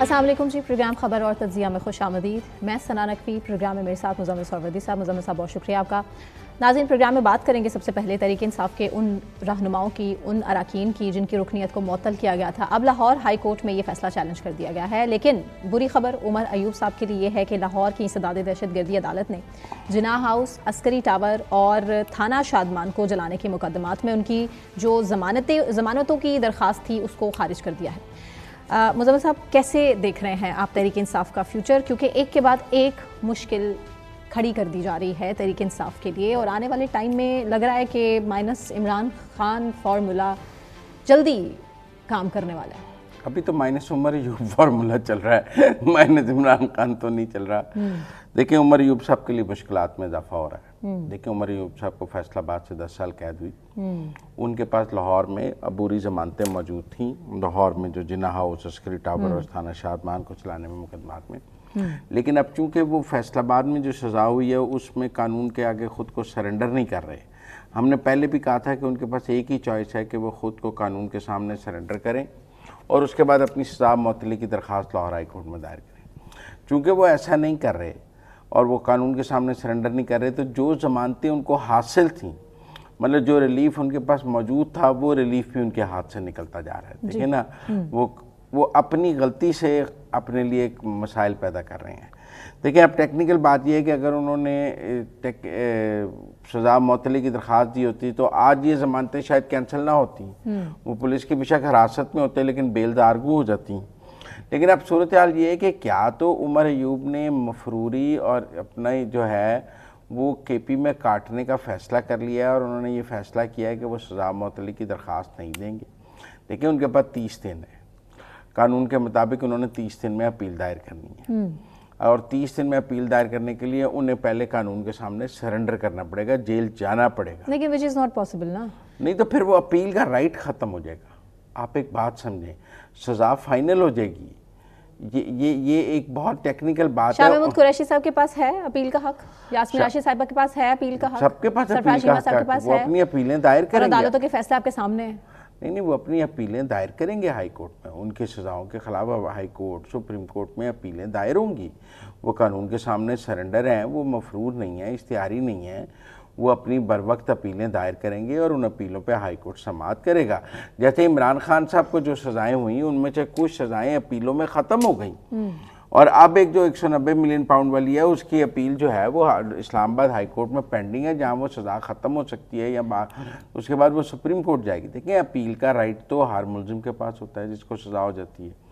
अस्सलाम वालेकुम जी। प्रोग्राम खबर और तज्जिया में खुश आमदीद। मैं सना नकवी, प्रोग्राम में मेरे साथ मुज़म्मिल सरवदी साहब। मुज़म्मिल साहब बहुत शुक्रिया आपका। नाज़रीन, प्रोग्राम में बात करेंगे सबसे पहले तहरीक इंसाफ के उन रहनुमाओं की, उन अरकान की जिनकी रुकनीत को मुअत्तल किया गया था। अब लाहौर हाई कोर्ट में ये फैसला चैलेंज कर दिया गया है। लेकिन बुरी खबर उमर अयूब साहब के लिए है कि लाहौर की इंसदाद दहशतगर्दी अदालत ने जिनाह हाउस, अस्करी टावर और थाना शादमान को जलाने के मुकदमात में उनकी जो जमानतों की दरख्वास्त थी उसको खारिज कर दिया है। मुज़म्मिल साहब, कैसे देख रहे हैं आप तहरीक इंसाफ का फ्यूचर, क्योंकि एक के बाद एक मुश्किल खड़ी कर दी जा रही है तहरीक इंसाफ के लिए और आने वाले टाइम में लग रहा है कि माइनस इमरान खान फार्मूला जल्दी काम करने वाला है। अभी तो माइनस उमर अयूब फार्मूला चल रहा है, माइनस इमरान खान तो नहीं चल रहा। देखिए, उमर अयूब साहब के लिए मुश्किलात में इजाफा हो रहा है। देखिए, उमर अयूब साहब को फैसलाबाद से 10 साल कैद हुई। उनके पास लाहौर में अबूरी जमानतें मौजूद थीं, लाहौर में जो जिना हाउस, अस्करी टावर और थाना शादमान को चलाने में मुकदमात में। लेकिन अब चूंकि वो फैसलाबाद में जो सज़ा हुई है उसमें कानून के आगे ख़ुद को सरेंडर नहीं कर रहे। हमने पहले भी कहा था कि उनके पास एक ही चॉइस है कि वो ख़ुद को कानून के सामने सरेंडर करें और उसके बाद अपनी सज़ा मुअत्तली की दरख्वास्त लाहौर हाई कोर्ट में दायर करें। चूँकि वो ऐसा नहीं कर रहे और वो कानून के सामने सरेंडर नहीं कर रहे, तो जो ज़मानतें उनको हासिल थी, मतलब जो रिलीफ उनके पास मौजूद था, वो रिलीफ भी उनके हाथ से निकलता जा रहा है। देखिए ना, वो अपनी गलती से अपने लिए एक मसाइल पैदा कर रहे हैं। देखिए, अब टेक्निकल बात यह है कि अगर उन्होंने सज़ा मुअत्तली की दरख्वास्त दी होती तो आज ये ज़मानतें शायद कैंसिल ना होती। वो पुलिस की बेशक हिरासत में होते लेकिन बेल दारगू हो जाती। लेकिन अब सूरत हाल ये है कि क्या तो उमर अयूब ने मफरूरी और अपना जो है वो केपी में काटने का फ़ैसला कर लिया है और उन्होंने ये फ़ैसला किया है कि वो सज़ा मुअत्तली की दरख्वास्त नहीं देंगे। देखिए, उनके पास 30 दिन है, कानून के मुताबिक उन्होंने 30 दिन में अपील दायर करनी है और 30 दिन में अपील दायर करने के लिए उन्हें पहले कानून के सामने सरेंडर करना पड़ेगा, जेल जाना पड़ेगा। लेकिन विच इज़ नॉट पॉसिबल ना। नहीं तो फिर वो अपील का राइट ख़त्म हो जाएगा। आप एक बात समझें, सज़ा फाइनल हो जाएगी। ये एक बहुत टेक्निकल बात है। शाह महमूद कुरैशी साहब के पास है अपील का हक, यास्मीन राशिद साहिबा के पास है अपील का हक, सबके पास अपील का हक है। वो अपनी अपीलें दायर करेंगे। अदालतों के फैसले आपके सामने हैं। नहीं, वो अपनी अपीलें दायर करेंगे हाई कोर्ट में। उनकी सज़ाओं के खिलाफ हाई कोर्ट, सुप्रीम कोर्ट में अपीलें दायर होंगी। वो कानून के सामने सरेंडर हैं, वो मफरूर नहीं है, इख्तियारी नहीं है। वो अपनी बर वक्त अपीलें दायर करेंगे और उन अपीलों पे हाई कोर्ट समाअत करेगा। जैसे इमरान खान साहब को जो सज़ाएं हुई उनमें से कुछ सज़ाएं अपीलों में ख़त्म हो गई और अब एक जो 190 मिलियन पाउंड वाली है उसकी अपील जो है वो इस्लामाबाद हाई कोर्ट में पेंडिंग है, जहाँ वो सज़ा ख़त्म हो सकती है या उसके बाद वो सुप्रीम कोर्ट जाएगी। देखिए, अपील का राइट तो हर मुलजिम के पास होता है जिसको सज़ा हो जाती है।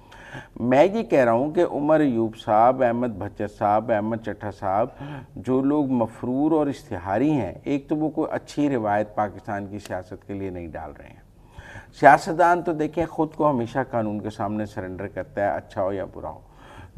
मैं ये कह रहा हूँ कि उमर अयूब साहब, अहमद भच्चर साहब, अहमद चट्टा साहब, जो लोग मफरूर और इश्तिहारी हैं, एक तो वो कोई अच्छी रिवायत पाकिस्तान की सियासत के लिए नहीं डाल रहे हैं। सियासतदान तो देखें ख़ुद को हमेशा कानून के सामने सरेंडर करता है, अच्छा हो या बुरा हो।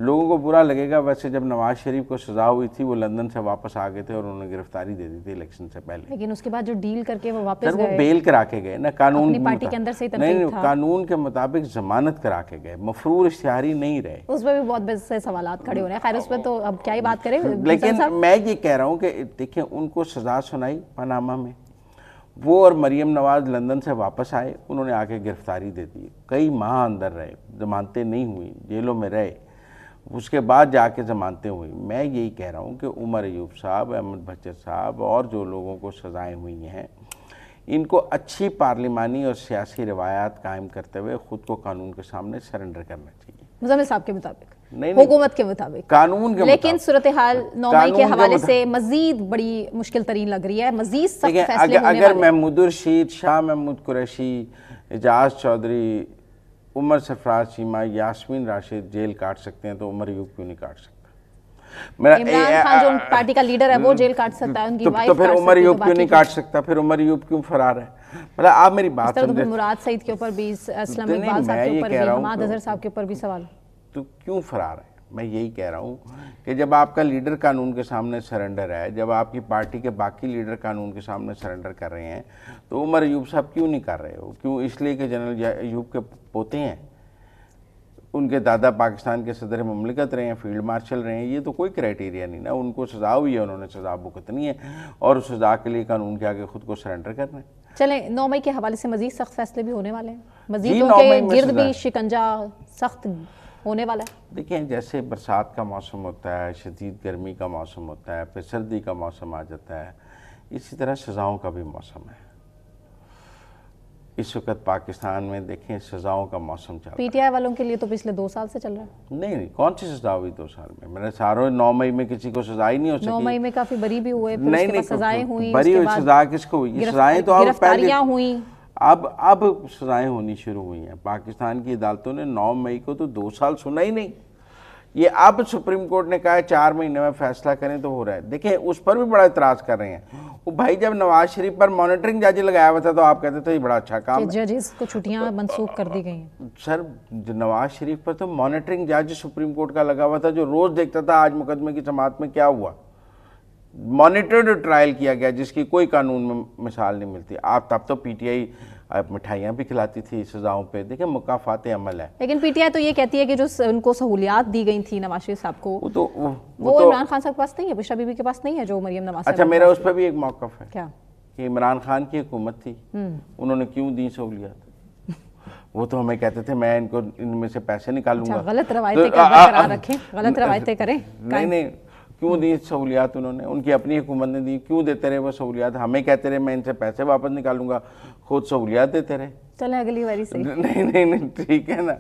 लोगों को बुरा लगेगा। वैसे जब नवाज शरीफ को सज़ा हुई थी वो लंदन से वापस आ गए थे और उन्होंने गिरफ्तारी दे दी थी इलेक्शन से पहले, लेकिन उसके बाद जो डील करके वो वापस गए, वो बेल करा के गए ना, कानून अपनी पार्टी के अंदर से ही नहीं, कानून के मुताबिक जमानत करा के गए, मफरूर इश्तिहारी नहीं रहे। उस पर भी बहुत से सवालात खड़े हो रहे हैं। खैर, उस पर तो अब क्या ही बात करें। लेकिन मैं ये कह रहा हूँ कि देखिए, उनको सज़ा सुनाई पनामा में, वो और मरियम नवाज लंदन से वापस आए, उन्होंने आके गिरफ्तारी दे दी, कई माह अंदर रहे, जमानतें नहीं हुई, जेलों में रहे, उसके बाद जाके ज़मानतें हुई। मैं यही कह रहा हूँ कि उमर अयूब साहब, अहमद भच्चर साहब और जो लोगों को सज़ाएं हुई हैं, इनको अच्छी पार्लिमानी और सियासी रवायात कायम करते हुए ख़ुद को कानून के सामने सरेंडर करना चाहिए। मुज़म्मिल साहब के मुताबिक, नहीं, हुकूमत के मुताबिक, कानून के, लेकिन सूरत हाल 9 मई के हवाले से मजीद बड़ी मुश्किल तरीन लग रही है। मजीद सख्त फैसले होने अगर महमूद रशीद, शाह महमूद कुरैशी, एजाज चौधरी, उमर सरफराज चीमा, यास्मीन राशिद जेल काट सकते हैं तो उमर अयूब क्यों नहीं काट सकता? इमरान खान जो पार्टी का लीडर है वो जेल काट सकता है, उनकी वाइफ तो फिर उमर अयूब क्यों नहीं काट सकता? फिर उमर अयूब क्यों फरार है? मतलब आप मेरी बात समझे। मुराद सईद के ऊपर भी, असलम इकबाल साहब के ऊपर भी, हमाद अजहर साहब के ऊपर भी सवाल, तो क्यों फरार है? मैं यही कह रहा हूँ कि जब आपका लीडर कानून के सामने सरेंडर है, जब आपकी पार्टी के बाकी लीडर कानून के सामने सरेंडर कर रहे हैं, तो उमर अयूब साहब क्यों नहीं कर रहे हो? क्यों? इसलिए कि जनरल अयूब के पोते हैं, उनके दादा पाकिस्तान के सदर ममलिकत रहे हैं, फील्ड मार्शल रहे हैं। ये तो कोई क्राइटेरिया नहीं ना, उनको सज़ा हुई है, उन्होंने सज़ा भुगतनी है और उस सज़ा के लिए कानून के आगे खुद को सरेंडर करना है। चलें, 9 मई के हवाले से मजीद सख्त फैसले भी होने वाले हैं, मजीद उनके गिर्द भी शिकंजा सख्त होने वाला है? देखिए, जैसे बरसात का मौसम होता है, शदीद गर्मी का मौसम होता है, फिर सर्दी का मौसम आ जाता है, इसी तरह सज़ाओं का भी मौसम है। इस वक्त पाकिस्तान में देखें सज़ाओं का मौसम चल रहा है। पीटीआई वालों के लिए तो पिछले 2 साल से चल रहा है। नहीं, कौन सी सज़ा हुई 2 साल में? मैंने सारों 9 मई में किसी को सज़ा ही नहीं हो सकी। 9 मई में काफी बरी भी हुए, नहीं, सजाएं हुई, बरी हुई सज़ा किसको हुई? सज़ाएं तो गिरफ्तारियां हुई, अब सज़ाएं होनी शुरू हुई हैं। पाकिस्तान की अदालतों ने 9 मई को तो 2 साल सुना ही नहीं। ये अब सुप्रीम कोर्ट ने कहा है 4 महीने में फैसला करें तो हो रहा है। देखें, उस पर भी बड़ा इतराज़ कर रहे हैं। वो भाई, जब नवाज शरीफ पर मॉनिटरिंग जज लगाया हुआ था तो आप कहते थे ये बड़ा अच्छा काम है, जजेस को छुट्टियां मनसूख कर दी गई हैं। सर, नवाज शरीफ पर तो मॉनिटरिंग जज सुप्रीम कोर्ट का लगा हुआ था, जो रोज़ देखता था आज मुकदमे की समाअत में क्या हुआ। मॉनिटर्ड ट्रायल किया गया, जिसकी कोई कानून में मिसाल नहीं मिलती। आप तब तो पीटीआई मिठाइयाँ भी खिलाती थी सज़ाओं पे। देखिए, मुकाफ़ात अमल है। लेकिन पीटीआई तो ये कहती है कि जो उनको सहूलियात दी गई थी नवाज शरीफ साहब को, वो तो इमरान खान साहब के पास नहीं है, बुशरा बीबी के पास नहीं है, जो मरियम नवाज। अच्छा, मेरा उस पर भी एक मौक़िफ़ है। क्या? कि इमरान खान की हुकूमत थी, उन्होंने क्यों दी सहूलियात? वो तो हमें कहते थे मैं इनको इनमें से पैसे निकालूंगा। अच्छा, गलत रवायतें बरकरार रखें, गलत रवायतें करें। नहीं, क्यों दी सहूलियात? उन्होंने, उनकी अपनी हुकूमत ने दी। क्यों देते रहे वो सहूलियात? हमें कहते रहे मैं इनसे पैसे वापस निकालूंगा, खुद सहूलियात देते रहे। चलें अगली बारी सही। नहीं, ठीक है ना।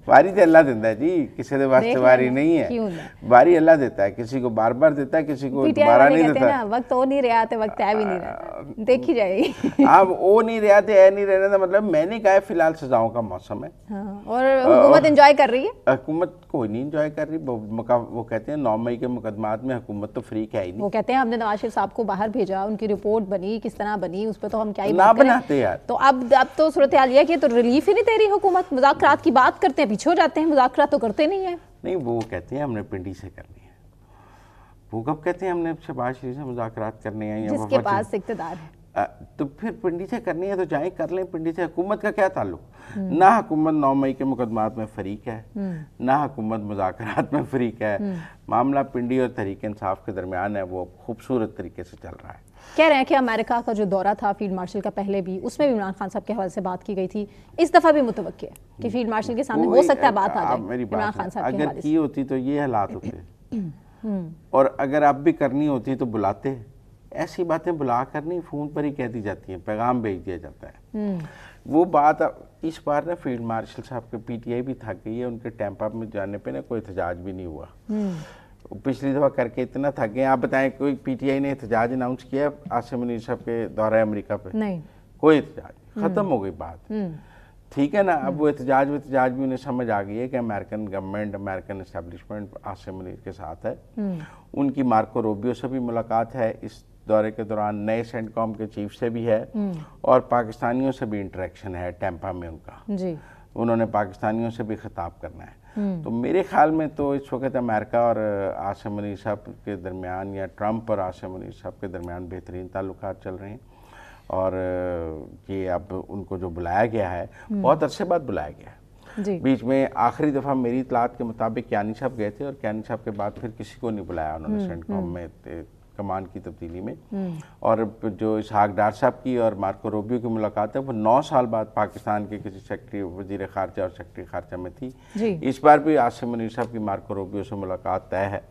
बारी तो अल्लाह देता है जी, किसी के वास्ते बारी नहीं है। बारी अल्लाह देता है, किसी को बार बार देता है, किसी को दोबारा नहीं देता। वक्त हो नहीं रहा, वक्त है भी नहीं रहा, देखी जाएगी। अब वो नहीं रहा थे, है नहीं रहने का मतलब मैंने कहा फिलहाल सजाओं का मौसम है। और हुकूमत एंजॉय कर रही है। हुकूमत कोई नहीं एंजॉय कर रही। वो कहते हैं 9 मई के मुकदमात में हुकूमत तो फ्री है ही नहीं। वो कहते हैं हमने नवाज शरीफ साहब को बाहर भेजा, उनकी रिपोर्ट बनी, किस तरह बनी, उस पर तो हम क्या ही ना बनाते यार। तो अब तो सूरत हाल ये कि तो रिलीफ ही नहीं दे रही हुकूमत। मुज़ाकरात की बात करते हैं, पीछे हो जाते हैं, मुज़ाकरात तो करते नहीं है। नहीं, वो कहते हैं हमने पिंडी से करनी है। वो कब कहते हैं हमने शहबाज शरीफ से मुज़ाकरात करने हैं? जिसके पास इक़्तिदार है तो फिर पिंडी से करनी है तो जाए कर लें। पिंडी से हुकूमत का क्या ताल्लुक? ना हुकूमत 9 मई के मुकदमात में फरीक है, ना हुकूमत मुज़ाकरात में फरीक है। मामला पिंडी और तहरीक इंसाफ के दरमियान है, वो खूबसूरत तरीके से चल रहा है। कह रहे हैं कि अमेरिका का जो दौरा था फील्ड मार्शल का, पहले भी उसमें भी इमरान खान साहब के हवाले से बात की गई थी, इस दफ़ा भी मुतवक्की है कि फील्ड मार्शल के सामने हो सकता है बात आ जाए इमरान खान साहब के हवाले से। अगर की होती तो ये हालात होते, और अगर अब भी करनी होती तो बुलाते। ऐसी बातें बुला कर नहीं, फ़ोन पर ही कह दी जाती हैं, पैगाम भेज दिया जाता है। वो बात इस बार ना फील्ड मार्शल साहब के पीटीआई भी थक गई है। उनके टैंपा में जाने पे ना कोई एहतजाज भी नहीं हुआ। पिछली दफ़ा करके इतना थक गए। आप बताएं, कोई पीटीआई ने एहतजाज अनाउंस किया आसिम मुनीर साहब के दौरे अमेरिका पे? नहीं, कोई एहतजाज, ख़त्म हो गई बात। ठीक है ना। अब वो एहतजाज भी उन्हें समझ आ गई है कि American government, American establishment Asim Munir के साथ है। उनकी मार्को रूबियो से भी मुलाकात है इस दौरे के दौरान, नए सेंटकॉम के चीफ से भी है, और पाकिस्तानियों से भी इंटरेक्शन है टैंपा में उनका जी। उन्होंने पाकिस्तानियों से भी खिताब करना है। तो मेरे ख्याल में तो इस वक्त अमेरिका और आसिम मुनीर साहब के दरमियान, या ट्रंप और आसिम मुनीर साहब के दरमियान बेहतरीन ताल्लुकात चल रहे हैं। और ये अब उनको जो बुलाया गया है, बहुत अरसे बाद बुलाया गया है। बीच में आखिरी दफ़ा मेरी इतलात के मुताबिक क्यानी साहब गए थे, और क्यानी साहब के बाद फिर किसी को नहीं बुलाया उन्होंने सेंटकॉम में कमान की तब्दीली में। और जो इसहाक डार साहब की और मार्को रूबियो की मुलाकात है, वो 9 साल बाद पाकिस्तान के किसी सेक्रेटरी, वजीर खारजा और सेक्रेटरी खारजा में थी। इस बार भी आसिम मुनीर साहब की मार्को रूबियो से मुलाकात तय है,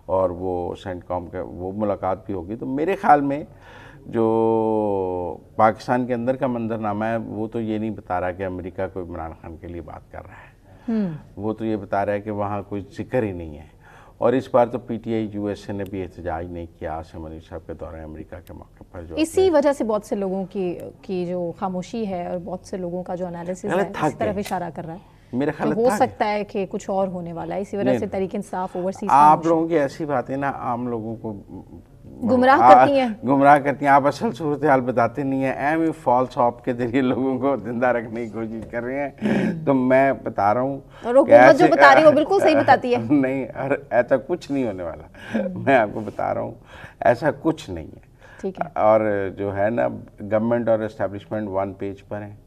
और वो सेंटकॉम के वो मुलाकात भी होगी। तो मेरे ख्याल में जो पाकिस्तान के अंदर का मंजरनामा है, वो तो ये नहीं बता रहा कि अमेरिका को इमरान खान के लिए बात कर रहा है। वो तो ये बता रहा है कि वहाँ कोई जिक्र ही नहीं है। और इस बार तो पीटीआई यूएसए ने भी एहतजाज नहीं किया आसिम मुनीर साहब के दौरे अमेरिका के मौके पर। जो इसी वजह से बहुत से लोगों की जो खामोशी है, और बहुत से लोगों का जो एनालिसिस है, इस तरफ इशारा कर रहा है। मेरा ख्याल हो सकता है कि कुछ और होने वाला है, इसी वजह से तहरीक इंसाफ ओवरसीज। आप लोगों की ऐसी बातें ना आम लोगों को गुमराह करती हैं। आप असल सूरत हाल बताते नहीं हैं, एम ही फॉल्स हॉप के जरिए लोगों को जिंदा रखने की कोशिश कर रहे हैं। तो मैं बता रहा हूँ, और हुकूमत जो बता रही है वो बिल्कुल सही बताती है। नहीं, और ऐसा कुछ नहीं होने वाला। मैं आपको बता रहा हूँ, ऐसा कुछ नहीं है। ठीक है। और जो है ना, गवर्नमेंट और एस्टेब्लिशमेंट वन पेज पर हैं,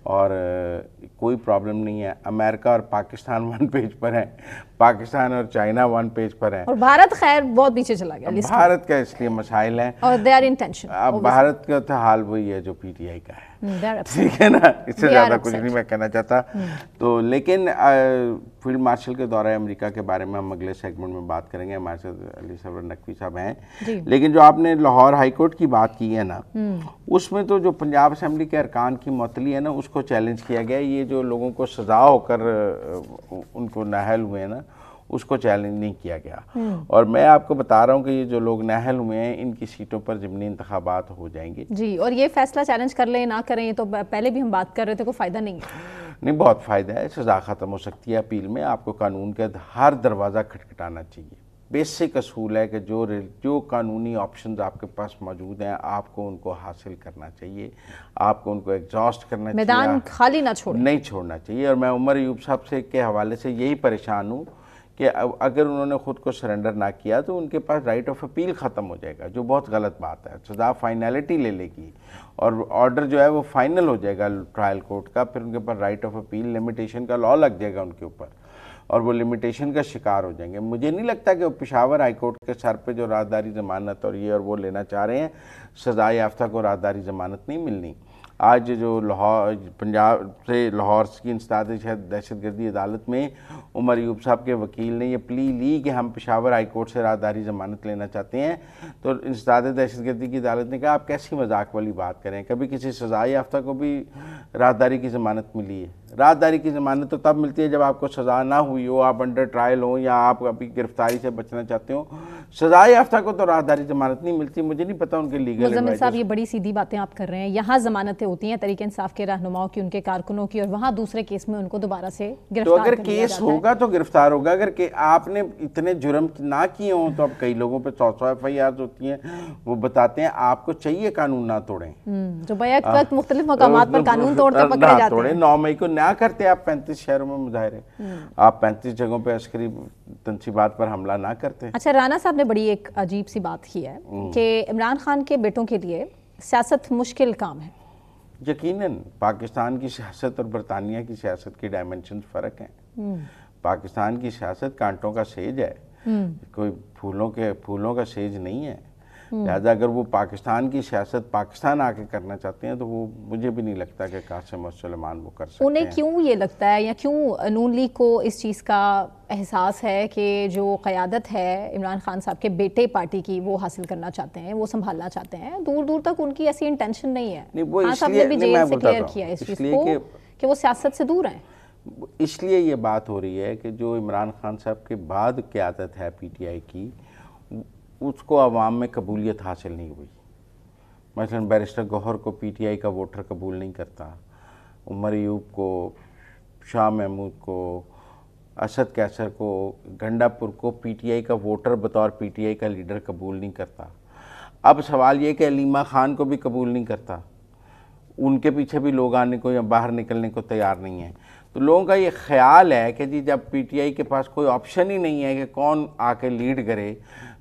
और कोई प्रॉब्लम नहीं है। अमेरिका और पाकिस्तान वन पेज पर है, पाकिस्तान और चाइना वन पेज पर है, और भारत खैर बहुत पीछे चला गया। भारत का इसलिए मसाइल हैं, और दे आर इन टेंशन। अब भारत का तो हाल वही है जो पीटीआई का है। ठीक है ना, इससे ज़्यादा कुछ नहीं मैं कहना चाहता। तो लेकिन फील्ड मार्शल के दौरे अमेरिका के बारे में हम अगले सेगमेंट में बात करेंगे, हमारे साथ अली सरवर नकवी साहब हैं। लेकिन जो आपने लाहौर हाई कोर्ट की बात की है ना, उसमें तो जो पंजाब असेंबली के अरकान की मुअत्तली है ना, उसको चैलेंज किया गया। ये जो लोगों को सजा होकर उनको नाअहल हुए हैं ना, उसको चैलेंज नहीं किया गया। और मैं आपको बता रहा हूँ कि ये जो लोग नाअहल हुए हैं, इनकी सीटों पर ज़िमनी इंतखाबात हो जाएंगे जी। और ये फैसला चैलेंज कर लें ना करें, तो पहले भी हम बात कर रहे थे, कोई फ़ायदा नहीं है। नहीं, बहुत फ़ायदा है, सज़ा ख़त्म हो सकती है अपील में। आपको कानून का हर दरवाज़ा खटखटाना चाहिए। बेसिक असूल है कि जो कानूनी ऑप्शंस आपके पास मौजूद हैं, आपको उनको हासिल करना चाहिए, आपको उनको एग्जॉस्ट करना चाहिए, मैदान खाली ना छोड़ना नहीं छोड़ना चाहिए। और मैं उमर अयूब साहब से के हवाले से यही परेशान हूँ कि अगर उन्होंने ख़ुद को सरेंडर ना किया तो उनके पास राइट ऑफ अपील ख़त्म हो जाएगा, जो बहुत गलत बात है। सज़ा फाइनलिटी ले लेगी और ऑर्डर जो है वो फाइनल हो जाएगा ट्रायल कोर्ट का, फिर उनके पास राइट ऑफ अपील लिमिटेशन का लॉ लग जाएगा उनके ऊपर और वो लिमिटेशन का शिकार हो जाएंगे। मुझे नहीं लगता कि वो पेशावर हाई कोर्ट के सर पे जो राजदारी ज़मानत और ये और वो लेना चाह रहे हैं, सज़ा याफ्ता को राजदारी ज़मानत नहीं मिलनी। आज जो लाहौर पंजाब से लाहौर की इंसदाद दहशतगर्दी अदालत में उमर अयूब साहब के वकील ने ये प्ली ली कि हम पेशावर हाई कोर्ट से राजदारी ज़मानत लेना चाहते हैं, तो इंसदाद दहशतगर्दी की अदालत ने कहा आप कैसी मजाक वाली बात करें, कभी किसी सज़ा याफ्ता को भी राजदारी की ज़मानत मिली है? राजदारी की ज़मानत तो तब मिलती है जब आपको सज़ा ना हुई हो, आप अंडर ट्रायल हो या आप अभी गिरफ्तारी से बचना चाहते हो। सज़ा याफ्ता को तो राजदारी ज़मानत नहीं मिलती। मुझे नहीं पता उनके लीगल मुज़म्मिल साहब, ये बड़ी सीधी बातें आप कर रहे हैं। यहाँ ज़मानतें होती हैं तहरीक इंसाफ के रहनुमाओं की, उनके कारकुनों की, और वहाँ दूसरे केस में उनको दोबारा से गिरफ्तार तो अगर केस होगा तो गिरफ्तार होगा। अगर आपने इतने जुर्म ना किए हों तो अब कई लोगों पे 100 FIR होती हैं, वो बताते हैं आपको चाहिए कानून ना तोड़ें, जो बैक वक्त मुख्तलिफ मकामात पर कानून तोड़ते पकड़े जाते हैं। 9 मई को ना करते आप 35 शहरों में मुजाहरे, आप 35 जगहों पे अस्करी तनसीबात पर हमला ना करते। अच्छा, राना साहब ने बड़ी एक अजीब सी बात की है कि इमरान खान के बेटों के लिए सियासत मुश्किल काम है। यकीनन पाकिस्तान की सियासत और बरतानिया की सियासत की डायमेंशन फ़र्क हैं। पाकिस्तान की सियासत कांटों का सेज है, कोई फूलों का सेज नहीं है। लिहाजा अगर वो पाकिस्तान की सियासत पाकिस्तान आके करना चाहते हैं तो वो मुझे भी नहीं लगता कि कासिम और सुलेमान वो कर सकते हैं। उन्हें क्यों ये लगता है या क्यों नून लीग को इस चीज़ का एहसास है कि जो क़यादत है इमरान खान साहब के बेटे पार्टी की वो हासिल करना चाहते हैं, वो संभालना चाहते हैं? दूर दूर तक उनकी ऐसी इंटेंशन नहीं है। खान साहब ने भी जेल से क्लियर किया इस चीज़ को कि वो सियासत से दूर हैं। इसलिए ये बात हो रही है कि जो इमरान खान साहब के बाद क़यादत है PTI की, उसको अवाम में कबूलियत हासिल नहीं हुई। मसलन बैरिस्टर गौहर को PTI का वोटर कबूल नहीं करता, उमर अयूब को, शाह महमूद को, असद कैसर को, गंडापुर को PTI का वोटर बतौर PTI का लीडर कबूल नहीं करता। अब सवाल ये कि अलीमा खान को भी कबूल नहीं करता, उनके पीछे भी लोग आने को या बाहर निकलने को तैयार नहीं है। तो लोगों का ये ख्याल है कि जी जब PTI के पास कोई ऑप्शन ही नहीं है कि कौन आके लीड करे,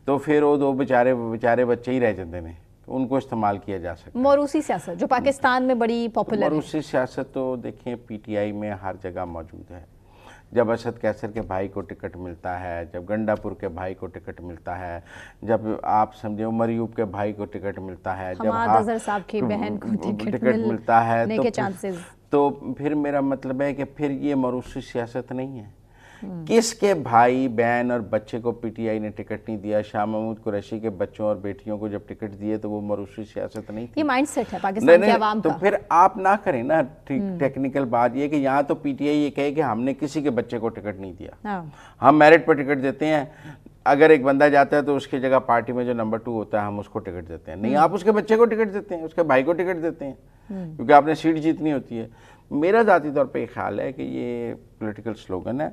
तो फिर वो दो बेचारे बच्चे ही रह जाते हैं, उनको इस्तेमाल किया जा सकता है। मौरूसी सियासत जो पाकिस्तान में बड़ी पॉपुलर है। मौरूसी सियासत तो देखें PTI में हर जगह मौजूद है। जब असद कैसर के भाई को टिकट मिलता है, जब गंडापुर के भाई को टिकट मिलता है, जब आप समझे उमर अयूब के भाई को टिकट मिलता है, जब अज़हर साहब की बहन को टिकट मिलता है, तो फिर मेरा मतलब है कि फिर ये मौरूसी सियासत नहीं है। किसके भाई बहन और बच्चे को PTI ने टिकट नहीं दिया? शाह महमूद कुरैशी के बच्चों और बेटियों को जब टिकट दिए तो वो मौरूसी सियासत नहीं थी। ये माइंडसेट है पाकिस्तान के अवाम का। तो फिर आप ना करें ना। टेक्निकल बात ये कि यहाँ तो PTI ये कहे कि हमने किसी के बच्चे को टिकट नहीं दिया, हम मेरिट पर टिकट देते हैं। अगर एक बंदा जाता है तो उसकी जगह पार्टी में जो नंबर 2 होता है हम उसको टिकट देते हैं। नहीं, आप उसके बच्चे को टिकट देते हैं, उसके भाई को टिकट देते हैं, क्योंकि आपने सीट जीतनी होती है। मेरा ज़ाती तौर पे ख्याल है कि ये पॉलिटिकल स्लोगन है।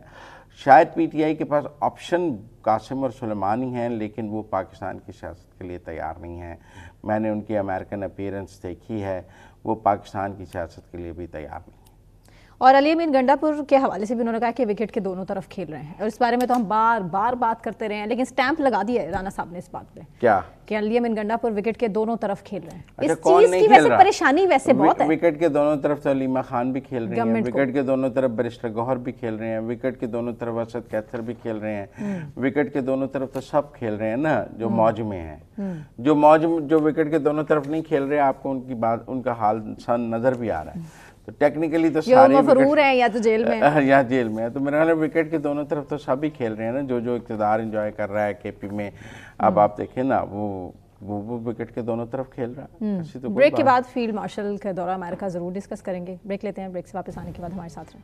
शायद PTI के पास ऑप्शन कासिम और सुलेमान ही हैं, लेकिन वो पाकिस्तान की सियासत के लिए तैयार नहीं हैं। मैंने उनकी अमेरिकन अपीयरेंस देखी है, वो पाकिस्तान की सियासत के लिए भी तैयार नहीं है। और अली अमीन गंडापुर के हवाले से भी उन्होंने कहा कि विकेट के दोनों तरफ खेल रहे हैं, और इस बारे में तो हम बार बार बात करते रहे हैं, लेकिन स्टैंप लगा दिया है राना साहब ने इस बात पे क्या कि अली अमीन गंडापुर विकेट के दोनों तरफ खेल रहे हैं। अच्छा, इस कौन चीज नहीं की खेल वैसे रहा? परेशानी वैसे बहुत है। विकेट के दोनों तरफ तो अलीमा खान भी खेल रही हैं, गवर्नमेंट विकेट के दोनों तरफ बैरिस्टर गौहर भी खेल रहे हैं, विकेट के दोनों तरफ असद कैथर भी खेल रहे हैं, विकेट के दोनों तरफ तो सब खेल रहे हैं ना जो मौज में हैं। जो विकेट के दोनों तरफ नहीं खेल रहे, आपको उनकी बात, उनका हाल सन नजर भी आ रहा है। तो टेक्निकली तो सारे मफरूर हैं या तो जेल में है। या जेल में है। तो मेरा ख्याल है विकेट के दोनों तरफ तो सभी खेल रहे हैं ना, जो इक़्तिदार एंजॉय कर रहा है केपी में। अब आप देखें ना, वो विकेट के दोनों तरफ खेल रहा है। ऐसी तो ब्रेक के बाद फील्ड मार्शल का दौरा अमेरिका जरूर डिस्कस करेंगे। ब्रेक लेते हैं, ब्रेक से वापस आने के बाद हमारे साथ रहें।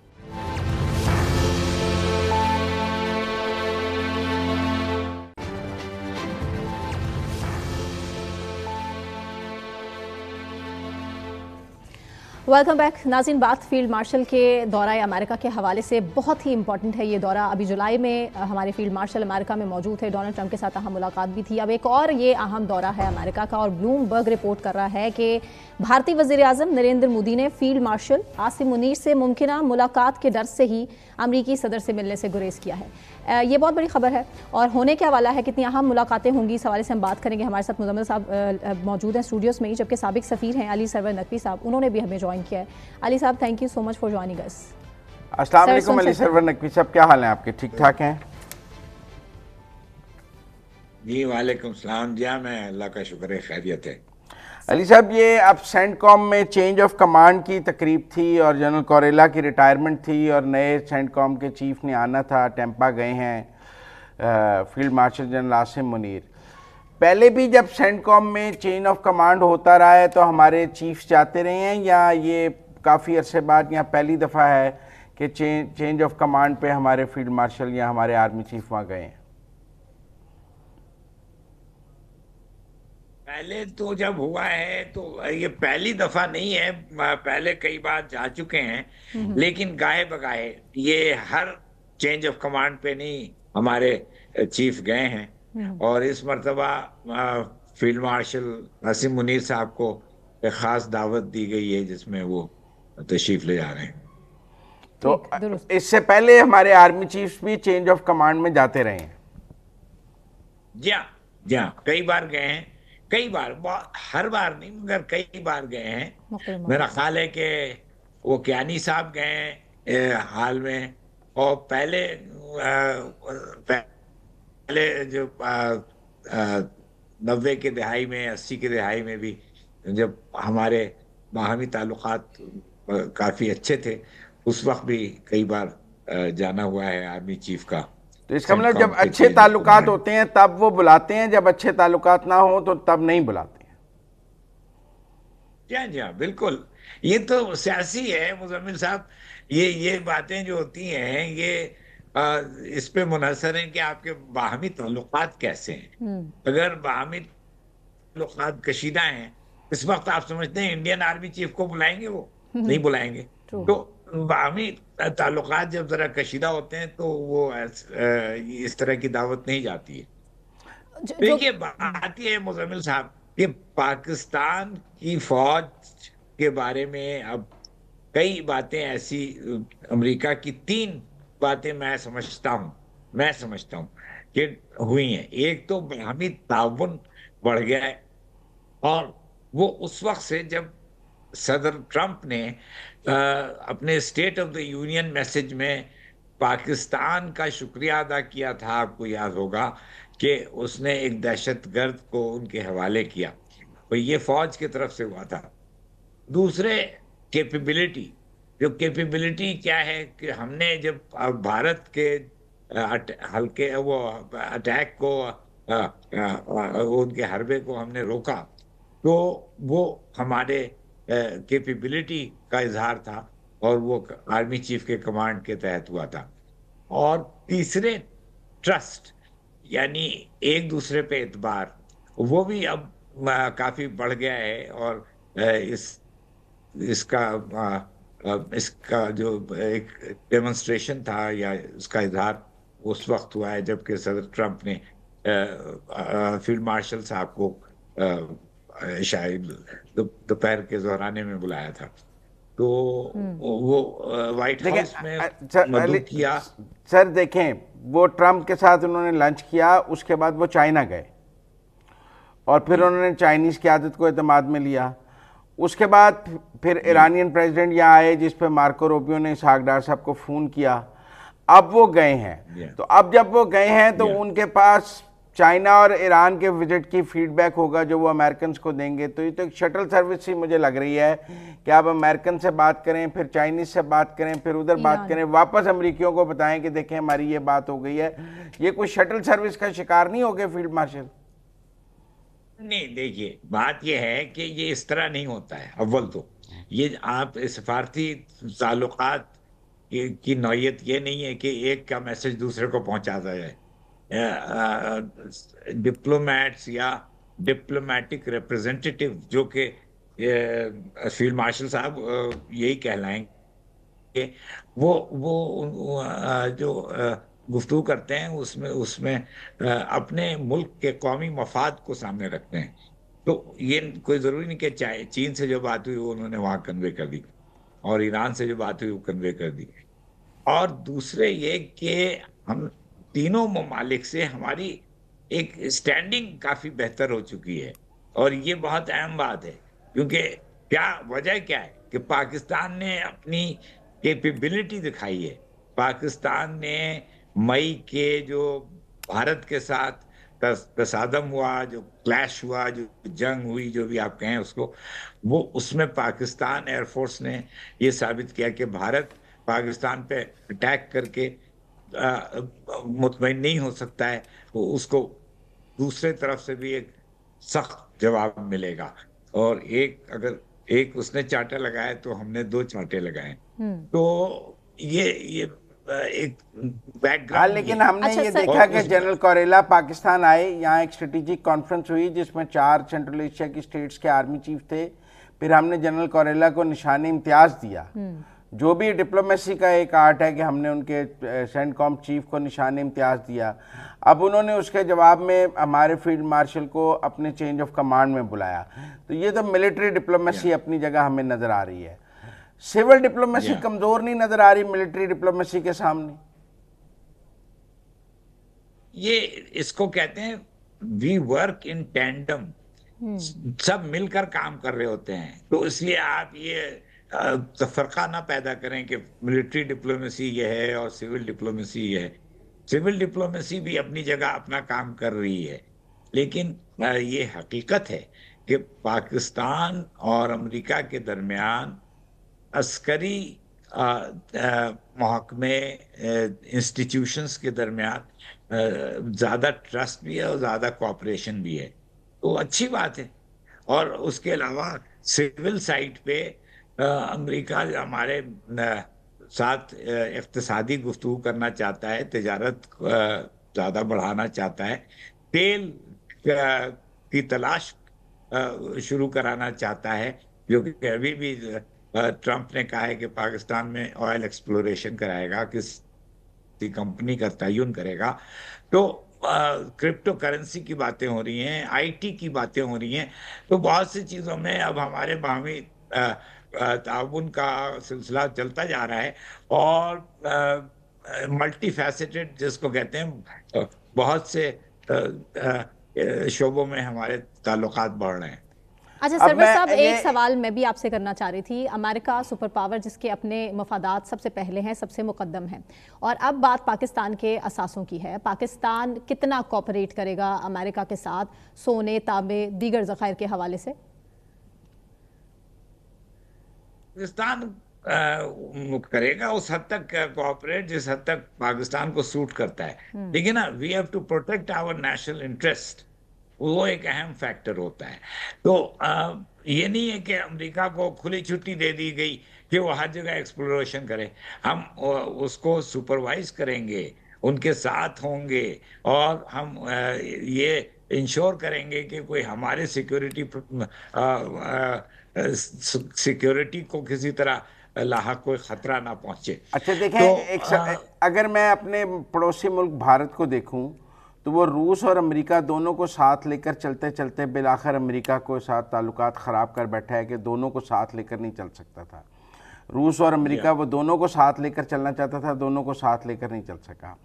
वेलकम बैक नाज़रीन। बात फील्ड मार्शल के दौरा अमेरिका के हवाले से बहुत ही इंपॉर्टेंट है ये दौरा। अभी जुलाई में हमारे फील्ड मार्शल अमेरिका में मौजूद थे, डोनाल्ड ट्रंप के साथ अहम मुलाकात भी थी। अब एक और ये अहम दौरा है अमेरिका का, और ब्लूमबर्ग रिपोर्ट कर रहा है कि भारतीय वज़ीर आज़म नरेंद्र मोदी ने फील्ड मार्शल आसिम मुनीर से मुमकिना मुलाकात के डर से ही अमरीकी सदर से मिलने से गुरेज किया है। ये बहुत बड़ी खबर है, और होने क्या वाला है, कितनी अहम मुलाकातें होंगी, इस हवाले से हम बात करेंगे। हमारे साथ मुजम्मिल साहब मौजूद हैं स्टूडियोज़ में ही, जबकि साबिक सफ़ीर हैं अली सरवर नकवी साहब, उन्होंने भी हमें ज्वाइन किया है। अली साहब, thank you so much for joining us. अस्सलाम वालेकुम अली सरवर नकवी साहब, क्या हाल है आपके? ठीक ठाक हैं जी? वालेकुम सलाम जी, मैं अल्लाह का शुक्र है, खैरियत है। अली साहब, ये अब सेंटकॉम में चेंज ऑफ कमांड की तकरीब थी और जनरल कोरेला की रिटायरमेंट थी, और नए सेंटकॉम के चीफ ने आना था। टेम्पा गए हैं field marshal general Asim Munir. पहले भी जब सेंटकॉम में चेंज ऑफ कमांड होता रहा है तो हमारे चीफ जाते रहे हैं, या ये काफ़ी अरसे बाद यहाँ पहली दफ़ा है कि चेंज ऑफ कमांड पे हमारे फील्ड मार्शल या हमारे आर्मी चीफ वहाँ गए हैं? पहले तो जब हुआ है तो ये पहली दफा नहीं है, पहले कई बार जा चुके हैं, लेकिन गाए बगाए ये हर चेंज ऑफ कमांड पे नहीं हमारे चीफ गए हैं। और इस मर्तबा फील्ड मार्शल आसिम मुनीर साहब को एक खास दावत दी गई है जिसमें वो तशरीफ ले जा रहे हैं। तो इससे पहले हमारे आर्मी चीफ भी चेंज ऑफ कमांड में जाते रहे हैं? जी हाँ, कई बार गए हैं, कई बार, हर बार नहीं मगर कई बार गए हैं। मेरा ख्याल है कि वो कियानी साहब गए हाल में, और पहले जो 90 के दहाई में, 80 के दहाई में भी जब हमारे बाहमी ताल्लुकात काफ़ी अच्छे थे, उस वक्त भी कई बार जाना हुआ है आर्मी चीफ का। तो इसका मतलब जब अच्छे ताल्लुकात होते हैं तब वो बुलाते हैं, जब अच्छे ताल्लुकात ना हो तो तब नहीं बुलाते हैं। जी हाँ, बिल्कुल। ये तो सियासी है मुजम्मिल साहब, ये बातें जो होती हैं ये इस पे मुनहसर है कि आपके बाहमी ताल्लुकात कैसे हैं। अगर बाहमी ताल्लुकात कशीदा हैं, इस वक्त आप समझते हैं इंडियन आर्मी चीफ को बुलाएंगे? वो नहीं बुलाएंगे। तो बाहमी ताल्लुकात जब जरा कशीदा होते हैं तो वो इस तरह की दावत नहीं जाती है। देखिए, बात ये है मुजम्मिल साहब कि पाकिस्तान की फौज के बारे में अब कई बातें ऐसी, अमेरिका की 3 बातें मैं समझता हूं कि हुई हैं। एक तो बाहमी ताउन बढ़ गया है, और वो उस वक्त से जब सदर ट्रंप ने अपने state of the union message में पाकिस्तान का शुक्रिया अदा किया था, आपको याद होगा कि उसने एक दहशतगर्द को उनके हवाले किया, तो ये फौज की तरफ से हुआ था। दूसरे कैपेबिलिटी, जो कैपेबिलिटी क्या है कि हमने जब भारत के हल्के वो अटैक को, उनके हरबे को हमने रोका, तो वो हमारे कैपेबिलिटी का इजहार था, और वो आर्मी चीफ के कमांड के तहत हुआ था। और तीसरे ट्रस्ट, यानी एक दूसरे पे एतबार, वो भी अब काफी बढ़ गया है। और इसका जो एक डेमोन्स्ट्रेशन था या इसका इजहार उस वक्त हुआ है जबकि सदर ट्रंप ने फील्ड मार्शल साहब को शायद दोपहर के ज़ोहराने में बुलाया था। तो वो व्हाइट हाउस में मधु किया। सर देखें, वो ट्रम्प के साथ उन्होंने लंच किया, उसके बाद वो चाइना गए और फिर उन्होंने चाइनीज़ की आदत को एतमाद में लिया। उसके बाद फिर ईरानियन प्रेसिडेंट यहाँ आए, जिस पे मार्को रूबियो ने इसहाक डार साहब को फ़ोन किया। अब वो गए हैं, तो अब जब वो गए हैं तो उनके पास चाइना और ईरान के विजिट की फीडबैक होगा जो वो अमेरिकन को देंगे। तो ये तो एक शटल सर्विस ही मुझे लग रही है कि आप अमेरिकन से बात करें, फिर चाइनीज से बात करें, फिर उधर बात करें, वापस अमेरिकियों को बताएं कि देखें हमारी ये बात हो गई है। ये कोई शटल सर्विस का शिकार नहीं हो गए फील्ड मार्शल? नहीं, देखिए बात ये है कि ये इस तरह नहीं होता है। अव्वल तो ये आप सफारती ताल्लुकात की नौयत ये नहीं है कि एक का मैसेज दूसरे को पहुंचाता जाए। डिप्लोमेट्स या डिप्लोमेटिक रिप्रेजेंटेटिव जो कि फील्ड मार्शल साहब यही कहलाएंगे, वो जो गुफ्तगू करते हैं उसमें उसमें अपने मुल्क के कौमी मफाद को सामने रखते हैं। तो ये कोई जरूरी नहीं कि चाहे चीन से जो बात हुई वो उन्होंने वहां कन्वे कर दी और ईरान से जो बात हुई वो कन्वे कर दी। और दूसरे ये कि हम तीनों ममालिक से हमारी एक स्टैंडिंग काफी बेहतर हो चुकी है और ये बहुत अहम बात है, क्योंकि क्या वजह क्या है कि पाकिस्तान ने अपनी कैपेबिलिटी दिखाई है। पाकिस्तान ने मई के जो भारत के साथ तसादम हुआ, जो क्लैश हुआ, जो जंग हुई, जो भी आप कहें उसको, वो उसमें पाकिस्तान एयरफोर्स ने ये साबित किया कि भारत पाकिस्तान पे अटैक करके मुतमईन नहीं हो सकता है, तो उसको दूसरे तरफ से भी एक सख्त जवाब मिलेगा। और अगर एक उसने चांटे लगाए तो हमने 2 चांटे लगाए। तो ये एक बैकग्राउंड। लेकिन हमने ये देखा कि जनरल कोरेला पाकिस्तान आए, यहाँ एक स्ट्रेटेजिक कॉन्फ्रेंस हुई जिसमें 4 सेंट्रल एशिया की स्टेट्स के आर्मी चीफ थे। फिर हमने जनरल कोरेला को निशानी इम्तियाज दिया। जो भी डिप्लोमेसी का एक आर्ट है कि हमने उनके सेंटकॉम चीफ को निशानी इम्तियाज दिया। अब उन्होंने उसके जवाब में हमारे फील्ड मार्शल को अपने चेंज ऑफ कमांड में बुलाया। तो ये तो मिलिट्री डिप्लोमेसी अपनी जगह हमें नजर आ रही है। सिविल डिप्लोमेसी कमजोर नहीं नजर आ रही मिलिट्री डिप्लोमेसी के सामने? ये इसको कहते हैं वी वर्क इन टैंडम, सब मिलकर काम कर रहे होते हैं। तो इसलिए आप ये तफरका ना पैदा करें कि मिलिट्री डिप्लोमेसी ये है और सिविल डिप्लोमेसी ये है। सिविल डिप्लोमेसी भी अपनी जगह अपना काम कर रही है, लेकिन ये हकीकत है कि पाकिस्तान और अमेरिका के दरमियान अस्करी महकमे इंस्टीट्यूशंस के दरमियान ज़्यादा ट्रस्ट भी है और ज़्यादा कोऑपरेशन भी है, तो अच्छी बात है। और उसके अलावा सिविल साइड पे अमेरिका हमारे साथ इक्तिसादी गुफ्तगू करना चाहता है, तिजारत ज़्यादा बढ़ाना चाहता है, तेल की तलाश शुरू कराना चाहता है, जो कि अभी भी ट्रंप ने कहा है कि पाकिस्तान में ऑयल एक्सप्लोरेशन कराएगा, किसी कंपनी का तयन करेगा। तो क्रिप्टो करेंसी की बातें हो रही हैं, आईटी की बातें हो रही हैं। तो बहुत सी चीज़ों में अब हमारे बाहमी ताउन का सिलसिला चलता जा रहा है और मल्टी फैसेटेड जिसको कहते हैं, बहुत से शोबों में हमारे ताल्लुकात बढ़ रहे हैं। अच्छा सरवर साहब, एक सवाल मैं भी आपसे करना चाह रही थी। अमेरिका सुपर पावर जिसके अपने मफादात सबसे पहले हैं, सबसे मुकद्दम हैं, और अब बात पाकिस्तान के असासों की है। पाकिस्तान कितना कोऑपरेट करेगा अमेरिका के साथ सोने, तांबे, दीगर ज़खायर के हवाले से? पाकिस्तान करेगा उस हद तक कोऑपरेट जिस हद तक पाकिस्तान को सूट करता है। लेकिन ना, we have to protect our national interest, वो एक अहम फैक्टर होता है। तो ये नहीं है कि अमेरिका को खुली छुट्टी दे दी गई कि वो हर जगह एक्सप्लोरेशन करे। हम उसको सुपरवाइज करेंगे, उनके साथ होंगे और हम ये इंश्योर करेंगे कि कोई हमारे सिक्योरिटी को किसी तरह लाहक कोई खतरा ना पहुंचे। अच्छा देखें, तो अगर मैं अपने पड़ोसी मुल्क भारत को देखूं तो वो रूस और अमेरिका दोनों को साथ लेकर चलते चलते बिलाखिर अमेरिका को साथ ताल्लुकात ख़राब कर बैठा है कि दोनों को साथ लेकर नहीं चल सकता था। रूस और अमेरिका वो दोनों को साथ लेकर चलना चाहता था, दोनों को साथ लेकर नहीं चल सका।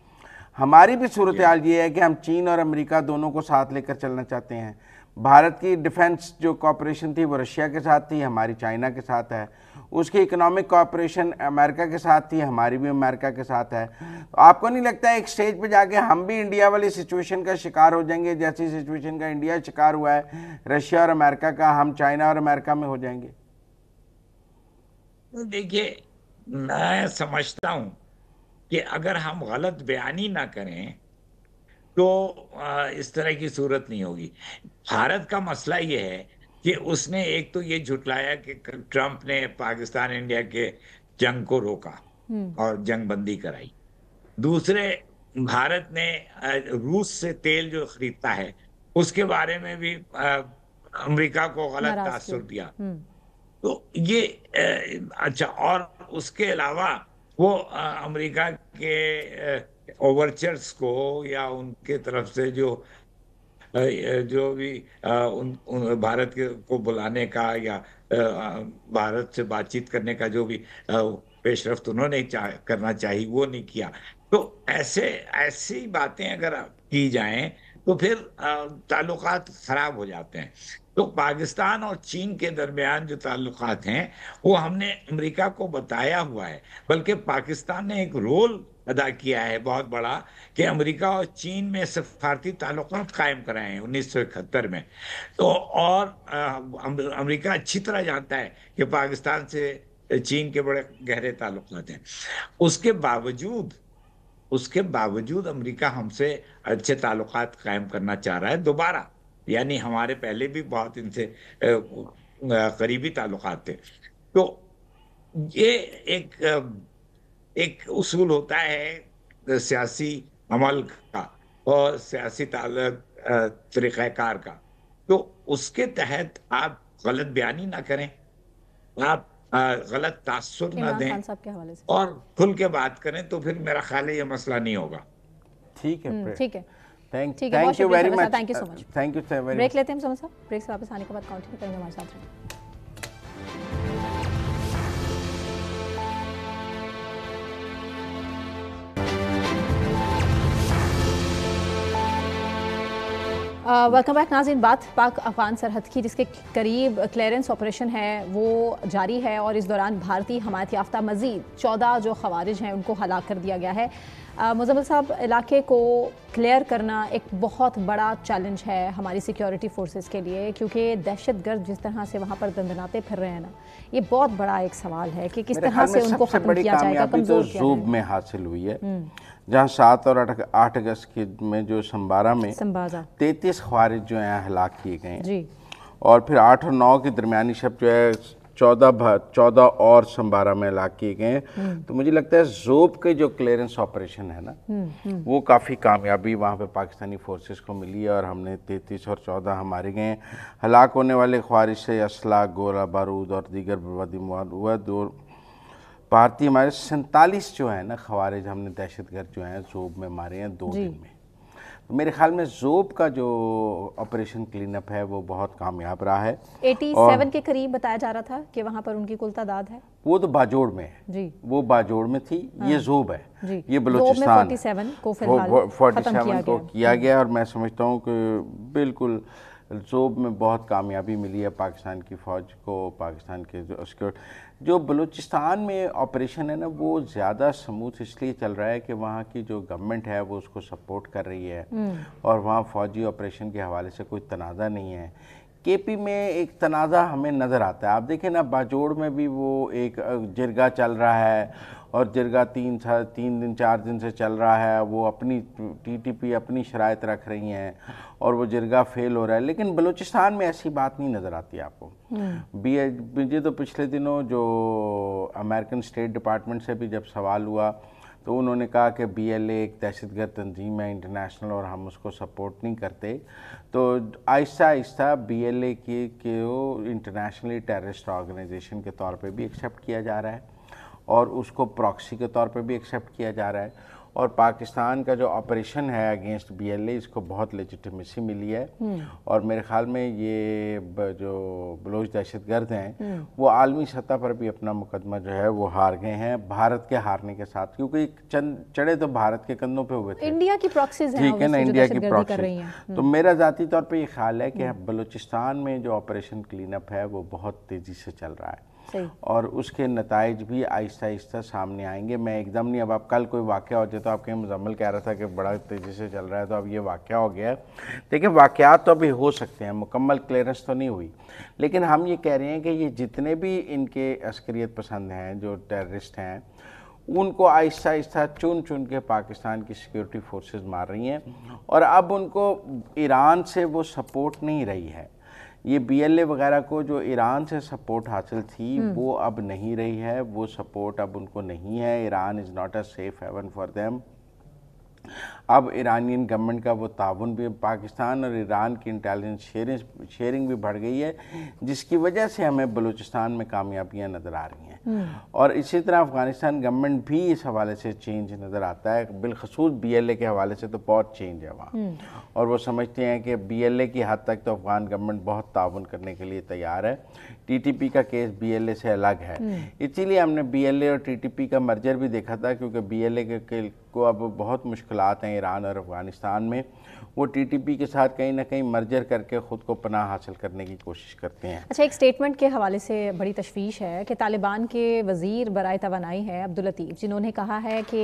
हमारी भी सूरत हाल ये है कि हम चीन और अमेरिका दोनों को साथ लेकर चलना चाहते हैं। भारत की डिफेंस जो कॉपरेशन थी वो रशिया के साथ थी, हमारी चाइना के साथ है। उसकी इकोनॉमिक कॉपरेशन अमेरिका के साथ थी, हमारी भी अमेरिका के साथ है। तो आपको नहीं लगता है एक स्टेज पे जाके हम भी इंडिया वाली सिचुएशन का शिकार हो जाएंगे, जैसी सिचुएशन का इंडिया शिकार हुआ है रशिया और अमेरिका का, हम चाइना और अमेरिका में हो जाएंगे? देखिए, मैं समझता हूं कि अगर हम गलत बयानी ना करें तो इस तरह की सूरत नहीं होगी। भारत का मसला ये है कि उसने एक तो ये झुटलाया कि ट्रंप ने पाकिस्तान इंडिया के जंग को रोका और जंग बंदी कराई। दूसरे, भारत ने रूस से तेल जो खरीदता है उसके बारे में भी अमेरिका को गलत नाराज तासुर किया। दिया। तो ये अच्छा, और उसके अलावा वो अमेरिका के ओवरचर्स को या उनके तरफ से जो भी भारत को बुलाने का या भारत से बातचीत करने का जो भी पेशरफ्त उन्होंने करना चाहिए वो नहीं किया। तो ऐसी बातें अगर की जाएं तो फिर ताल्लुकात खराब हो जाते हैं। तो पाकिस्तान और चीन के दरमियान जो ताल्लुकात हैं वो हमने अमेरिका को बताया हुआ है, बल्कि पाकिस्तान ने एक रोल अदा किया है बहुत बड़ा कि अमेरिका और चीन में सफारती ताल्लुकात कायम कराए हैं 1971 में। तो और अमेरिका अच्छी तरह जानता है कि पाकिस्तान से चीन के बड़े गहरे ताल्लुकात हैं। उसके बावजूद उसके बावजूद अमेरिका हमसे अच्छे ताल्लुकात कायम करना चाह रहा है दोबारा। यानी हमारे पहले भी बहुत इनसे करीबी ताल्लुकात थे। तो ये एक एक उसूल होता है सियासी अमल का और सियासी तरीक़ाकार का। तो उसके तहत आप गलत बयानी ना करें, आप गलत तासुर ना इमरान दें खान साहब के हवाले से। और खुल के बात करें, तो फिर मेरा ख्याल है ये मसला नहीं होगा। ठीक है, ठीक है, थैंक ठीक है, बहुत यू शुक्रिया वेरी समर साहब, much, thank you so much. Thank you very ब्रेक मच। लेते हैं हम समर साहब, ब्रेक से वापस आने के बाद कंटिन्यू करेंगे हमारे साथ रहिए। वेलकम बैक नाज़रीन। बात पाक अफगान सरहद की, जिसके करीब क्लियरेंस ऑपरेशन है वो जारी है और इस दौरान भारतीय हमायत याफ्ता मज़ीद 14 जो खवारिज हैं उनको हलाक कर दिया गया है। मुज़म्मिल साहब, इलाके को क्लियर करना एक बहुत बड़ा चैलेंज है हमारी सिक्योरिटी फोर्सेस के लिए, क्योंकि दहशतगर्द जिस तरह से वहाँ पर दंदनाते फिर रहे हैं ना, ये बहुत बड़ा एक सवाल है कि किस तरह से उनको खत्म किया जाएगा, कमजोर किया ज़ूब जाएगा। में हासिल हुई है, जहाँ 7 और 8 अगस्त में जो संबारा में 33 खवारिज जो हैं हलाक किए गए हैं, और फिर 8 और 9 की दरमियानी शब जो है 14 और संबारा में हलाक किए गए हैं। तो मुझे लगता है ज़ोब के जो क्लियरेंस ऑपरेशन है ना, वो काफ़ी कामयाबी वहाँ पे पाकिस्तानी फोर्सेस को मिली है, और हमने 33 और 14 हमारे गए हैं। हलाक होने वाले खवारिज से असला, गोला बारूद और दीगर बर्बादी मवाद हुआ। और भारतीय हमारे 47 जो है ना खवारिज हमने दहशतगर्द जो हैं ज़ोब में मारे हैं 2 दिन में। तो मेरे ख्याल में ज़ोब का जो ऑपरेशन क्लीन अप है वो बहुत कामयाब रहा है। 87 के करीब बताया जा रहा था कि वहाँ पर उनकी कुल तादाद है। वो तो बाजोड़ में है जी, वो बाजोड़ में थी। हाँ। ये ज़ोब है जी। ये बलूचिस्तान 47 को फिलहाल 47 को किया गया, और मैं समझता हूँ कि बिल्कुल ज़ोब में बहुत कामयाबी मिली है पाकिस्तान की फ़ौज को। पाकिस्तान के जो बलूचिस्तान में ऑपरेशन है ना, वो ज़्यादा स्मूथ इसलिए चल रहा है कि वहाँ की जो गवर्नमेंट है वो उसको सपोर्ट कर रही है, और वहाँ फ़ौजी ऑपरेशन के हवाले से कोई तनाज़ा नहीं है। केपी में एक तनाज़ा हमें नज़र आता है। आप देखें ना, बाजोड़ में भी वो एक जिरगा चल रहा है, और जिरगा 3 दिन 4 दिन से चल रहा है। वो अपनी टीटीपी अपनी शराइत रख रही हैं, और वो जिरगा फेल हो रहा है। लेकिन बलूचिस्तान में ऐसी बात नहीं नज़र आती आपको। मुझे तो पिछले दिनों जो अमेरिकन स्टेट डिपार्टमेंट से भी जब सवाल हुआ, तो उन्होंने कहा कि BLA एक दहशतगर्द तंजीम है इंटरनेशनल, और हम उसको सपोर्ट नहीं करते। तो आहिस्ता आहिस्ता BLA को इंटरनेशनली टेररिस्ट ऑर्गेनाइजेशन के तौर पे भी एक्सेप्ट किया जा रहा है, और उसको प्रॉक्सी के तौर पे भी एक्सेप्ट किया जा रहा है। और पाकिस्तान का जो ऑपरेशन है अगेंस्ट BLA, इसको बहुत लेजिटिमेसी मिली है। और मेरे ख्याल में ये जो बलोच दहशतगर्द हैं वो आलमी सतह पर भी अपना मुकदमा जो है वो हार गए हैं भारत के हारने के साथ, क्योंकि चंद चढ़े तो भारत के कंधों पे हुए थे। इंडिया की प्रॉक्सीज हैं, ठीक है ना, इंडिया की प्रॉक्सी। तो मेरा ज़ाती तौर पे ये ख्याल है कि बलूचिस्तान में जो ऑपरेशन क्लीन अप है वो बहुत तेज़ी से चल रहा है और उसके नताइज भी आहिस्ता आहिस्ता सामने आएंगे। मैं एकदम नहीं, अब आप कल कोई वाक़या हो जाए तो आपके मुजम्मिल कह रहा था कि बड़ा तेज़ी से चल रहा है, तो अब ये वाक़या हो गया। देखिए वाक़यात तो अभी हो सकते हैं, मुकम्मल क्लियरेंस तो नहीं हुई, लेकिन हम ये कह रहे हैं कि ये जितने भी इनके अस्करियत पसंद हैं, जो टेररिस्ट हैं, उनको आहिस्ता आहिस्ता चुन चुन के पाकिस्तान की सिक्योरिटी फोर्सेस मार रही हैं और अब उनको ईरान से वो सपोर्ट नहीं रही है। ये BLA वगैरह को जो ईरान से सपोर्ट हासिल थी वो अब नहीं रही है, वो सपोर्ट अब उनको नहीं है। Iran is not a safe haven for them. अब ईरानियन गवर्नमेंट का वो ताउन भी, पाकिस्तान और ईरान की इंटेलिजेंस शेयरिंग भी बढ़ गई है, जिसकी वजह से हमें बलूचिस्तान में कामयाबियां नज़र आ रही हैं। और इसी तरह अफ़गानिस्तान गवर्नमेंट भी इस हवाले से चेंज नज़र आता है, बिलखसूस BLA के हवाले से तो बहुत चेंज है वहाँ। और वो समझते हैं कि BLA की हद तक तो अफ़गान गवर्नमेंट बहुत ताउन करने के लिए तैयार है। TTP का केस BLA से अलग है, इसीलिए हमने BLA और TTP का मर्जर भी देखा था, क्योंकि BLA को अब बहुत मुश्किलात हैं ईरान और अफ़गानिस्तान में। वो TTP के साथ कहीं ना कहीं मर्जर करके ख़ुद को पनाह हासिल करने की कोशिश करते हैं। अच्छा, एक स्टेटमेंट के हवाले से बड़ी तशवीश है कि तालिबान के वज़ीर बराए तवानाई है अब्दुल लतीफ़, जिन्होंने कहा है कि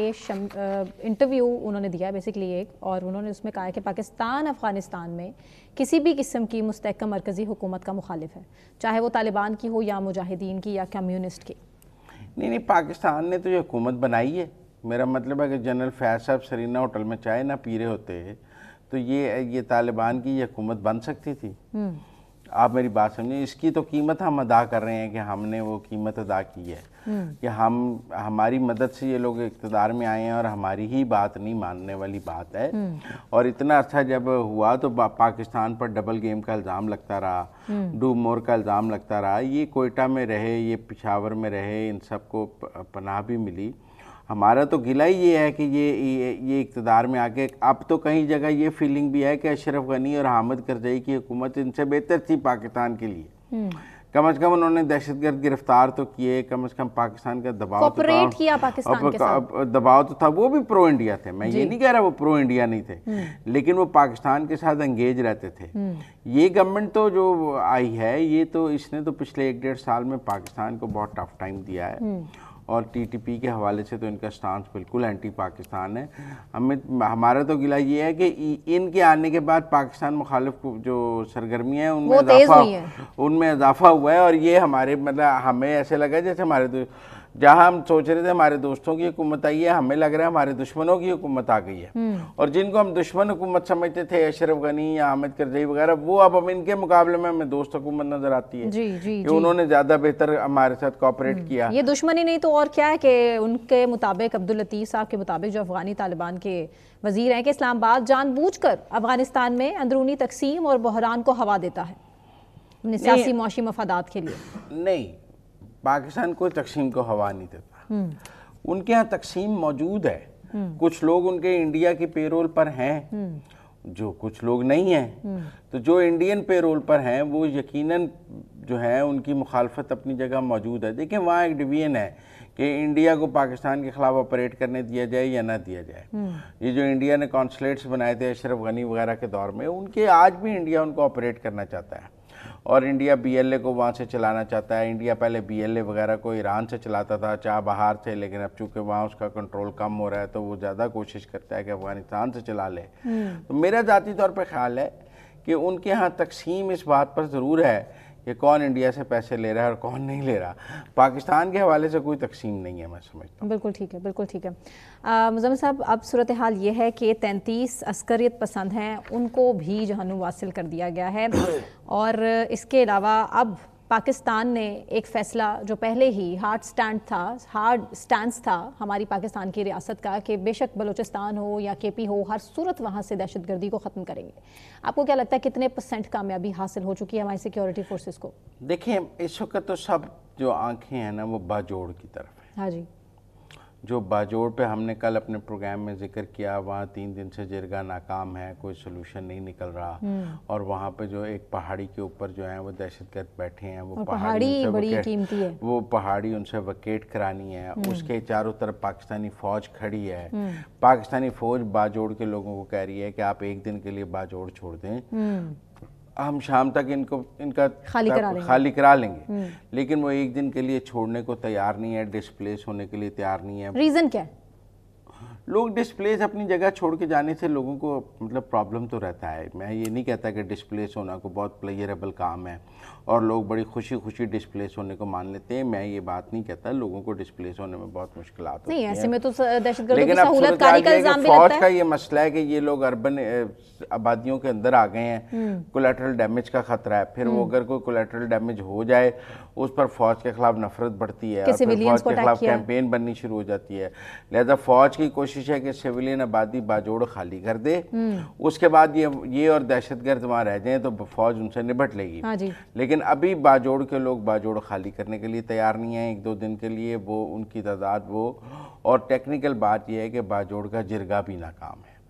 इंटरव्यू उन्होंने दिया बेसिकली एक, और उन्होंने उसमें कहा है कि पाकिस्तान अफ़गानिस्तान में किसी भी किस्म की मुस्तहकम मरकज़ी हुकूमत का मुखालिफ है, चाहे वो तालिबान की हो या मुजाहिदीन की या कम्युनिस्ट की। नहीं, पाकिस्तान ने तो ये हुकूमत बनाई है। मेरा मतलब है कि जनरल फैज़ साहब सरीना होटल में चाय ना पी रहे होते तो ये तालिबान की ये हुकूमत बन सकती थी। आप मेरी बात समझिए, इसकी तो कीमत हम अदा कर रहे हैं कि हमने वो कीमत अदा की है कि हमारी मदद से ये लोग इक़्तिदार में आए हैं और हमारी ही बात नहीं मानने वाली बात है। और इतना अच्छा जब हुआ तो पाकिस्तान पर डबल गेम का इल्ज़ाम लगता रहा, डू मोर का इल्ज़ाम लगता रहा। ये कोयटा में रहे, ये पेशावर में रहे, इन सबको पनाह भी मिली। हमारा तो गिला ही ये है कि ये इक़्तिदार में आके अब तो कहीं जगह ये फीलिंग भी है कि अशरफ गनी और हामिद करजई की हुकूमत इनसे बेहतर थी पाकिस्तान के लिए। कम से कम उन्होंने दहशतगर्द गिरफ्तार तो किए, कम से कम पाकिस्तान का दबाव तो किया पाकिस्तान के साथ। दबाव तो था, वो भी प्रो इंडिया थे। मैं ये नहीं कह रहा वो प्रो इंडिया नहीं थे, लेकिन वो पाकिस्तान के साथ एंगेज रहते थे। ये गवर्नमेंट तो जो आई है, ये तो इसने तो पिछले 1-1.5 साल में पाकिस्तान को बहुत टफ टाइम दिया है। और TTP के हवाले से तो इनका स्टांस बिल्कुल एंटी पाकिस्तान है। हमारा तो गिला ये है कि इनके आने के बाद पाकिस्तान मुखालिफ जो सरगर्मियाँ हैं उनमें इजाफा हुआ है। और ये हमारे मतलब हमें ऐसे लगा जैसे हमारे जहाँ हम सोच रहे थे हमारे दोस्तों की हुकूमत आई है, हमें लग रहा है हमारे दुश्मनों की हुकूमत आ गई है। और जिनको हम दुश्मन हुकूमत समझते थे, अशरफ गनी या हामिद करजई वगैरह, वो अब इनके मुकाबले में हमें दोस्त हुकूमत नजर आती है कि उन्होंने ज़्यादा बेहतर हमारे साथ कोऑपरेट किया। ये दुश्मनी नहीं तो और क्या है कि उनके मुताबिक, अब्दुल लतीफ़ साहब के मुताबिक, जो अफगानी तालिबान के वजीर हैं, कि इस्लामाबाद जानबूझकर अफगानिस्तान में अंदरूनी तकसीम और बहरान को हवा देता है अपने सियासी मौशी मफादात के लिए। नहीं, पाकिस्तान कोई तकसीम को हवा नहीं देता। उनके यहाँ तकसीम मौजूद है। कुछ लोग उनके इंडिया की पेरोल पर हैं, जो कुछ लोग नहीं हैं। तो जो इंडियन पेरोल पर हैं वो यकीनन जो है उनकी मुखालफत अपनी जगह मौजूद है। देखिए वहाँ एक डिवीजन है कि इंडिया को पाकिस्तान के खिलाफ ऑपरेट करने दिया जाए या ना दिया जाए। ये जो इंडिया ने कॉन्सुलेट्स बनाए थे अशरफ गनी वगैरह के दौर में, उनके आज भी इंडिया उनको ऑपरेट करना चाहता है और इंडिया BLA को वहाँ से चलाना चाहता है। इंडिया पहले BLA वगैरह को ईरान से चलाता था, चाह बाहर थे, लेकिन अब चूंकि वहाँ उसका कंट्रोल कम हो रहा है तो वो ज़्यादा कोशिश करता है कि अफगानिस्तान से चला ले। तो मेरा ज़ाती तौर पर ख्याल है कि उनके यहाँ तकसीम इस बात पर ज़रूर है कि कौन इंडिया से पैसे ले रहा है और कौन नहीं ले रहा। पाकिस्तान के हवाले से कोई तकसीम नहीं है, मैं समझता हूँ। बिल्कुल ठीक है, बिल्कुल ठीक है। मुज़म्मिल साहब, अब सूरत हाल ये है कि 33 अस्करियत पसंद हैं, उनको भी जहन्नुम वासिल कर दिया गया है। और इसके अलावा अब पाकिस्तान ने एक फ़ैसला, जो पहले ही हार्ड स्टैंड था हमारी पाकिस्तान की रियासत का, कि बेशक बलूचिस्तान हो या KP हो, हर सूरत वहाँ से दहशतगर्दी को ख़त्म करेंगे। आपको क्या लगता है कितने % कामयाबी हासिल हो चुकी है हमारी सिक्योरिटी फोर्सेस को? देखिए इस वक्त तो सब जो आंखें हैं ना वो बाजोड़ की तरफ है। हाँ जी। जो बाजोड़ पे हमने कल अपने प्रोग्राम में जिक्र किया, वहाँ 3 दिन से जिरगा नाकाम है, कोई सोल्यूशन नहीं निकल रहा। और वहाँ पे जो एक पहाड़ी के ऊपर जो है वो दहशतगर्द बैठे हैं, वो पहाड़ी बड़ी कीमती है, वो पहाड़ी उनसे वकेट करानी है। उसके चारों तरफ पाकिस्तानी फ़ौज खड़ी है। पाकिस्तानी फ़ौज बाजोड़ के लोगों को कह रही है कि आप एक दिन के लिए बाजोड़ छोड़ दें, हम शाम तक इनका खाली करा लेंगे। लेकिन वो एक दिन के लिए छोड़ने को तैयार नहीं है, डिस्प्लेस होने के लिए तैयार नहीं है। रीज़न क्या है? लोग डिस्प्लेस अपनी जगह छोड़ के जाने से लोगों को मतलब प्रॉब्लम तो रहता है। मैं ये नहीं कहता कि डिस्प्लेस होना को बहुत प्लेजरेबल काम है और लोग बड़ी खुशी खुशी डिस्प्लेस होने को मान लेते हैं, मैं ये बात नहीं कहता। लोगों को डिस्प्लेस होने में बहुत मुश्किलात होती हैं। ऐसे में तो दहशतगर्दों की सहूलतकारी का इल्जाम भी लगता है। फौज का ये मसला है कि ये लोग अर्बन आबादियों के अंदर आ गए हैं, कोलैटरल डैमेज का खतरा है। फिर वो अगर कोई कोलैटरल डैमेज हो जाए उस पर फौज के खिलाफ नफरत बढ़ती है और फिर फौज के खिलाफ कैंपेन बननी शुरू हो जाती है। लिहाजा फौज की कोशिश है कि सिविलियन आबादी बाजोड़ खाली कर दे, उसके बाद ये और दहशतगर्द वहाँ रह जाएं तो फौज उनसे निपट लेगी। हाँ जी। लेकिन अभी बाजोड़ के लोग बाजोड़ खाली करने के लिए तैयार नहीं है 1-2 दिन के लिए, वो उनकी तादाद वो। और टेक्निकल बात यह है कि बाजोड़ का जिरगा भी नाकाम है।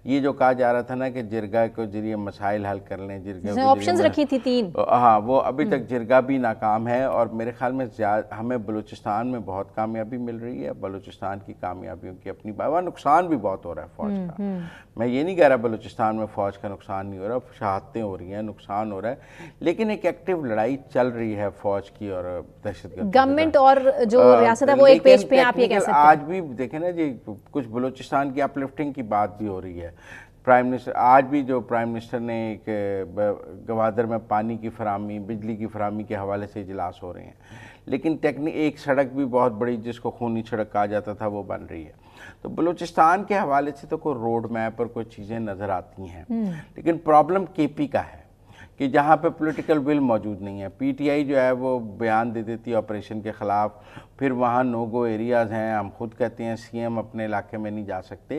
ये जो कहा जा रहा था ना कि जिरगा के जरिए मसाइल हल कर लें, जिरगा ऑप्शंस रखी थी 3, हाँ, वो अभी तक जिरगा भी नाकाम है। और मेरे ख्याल में हमें बलूचिस्तान में बहुत कामयाबी मिल रही है। बलूचिस्तान की कामयाबियों की अपनी बात, नुकसान भी बहुत हो रहा है फौज का। मैं ये नहीं कह रहा बलूचिस्तान में फौज का नुकसान नहीं हो रहा, शहादतें हो रही हैं, नुकसान हो रहा है, लेकिन एक एक्टिव लड़ाई चल रही है फौज की और दहशतगर्द। गवर्नमेंट और जो रियासत है वो एक पेज पे, आप ये कह सकते हैं। आज भी देखें ना जी, कुछ बलूचिस्तान की अपलिफ्टिंग की बात भी हो रही है। प्राइम मिनिस्टर आज भी जो प्राइम मिनिस्टर ने एक गवादर में पानी की फरामी, बिजली की फरामी के हवाले से इजलास हो रहे हैं, लेकिन एक सड़क भी बहुत बड़ी जिसको खूनी सड़क कहा जाता था वो बन रही है। तो बलूचिस्तान के हवाले से तो कोई रोड मैप और कोई चीज़ें नज़र आती हैं, लेकिन प्रॉब्लम केपी का है कि जहाँ पे पॉलिटिकल विल मौजूद नहीं है। पीटीआई जो है वो बयान दे देती है ऑपरेशन के ख़िलाफ़, फिर वहाँ नो गो एरियाज़ हैं, हम खुद कहते हैं सीएम अपने इलाके में नहीं जा सकते।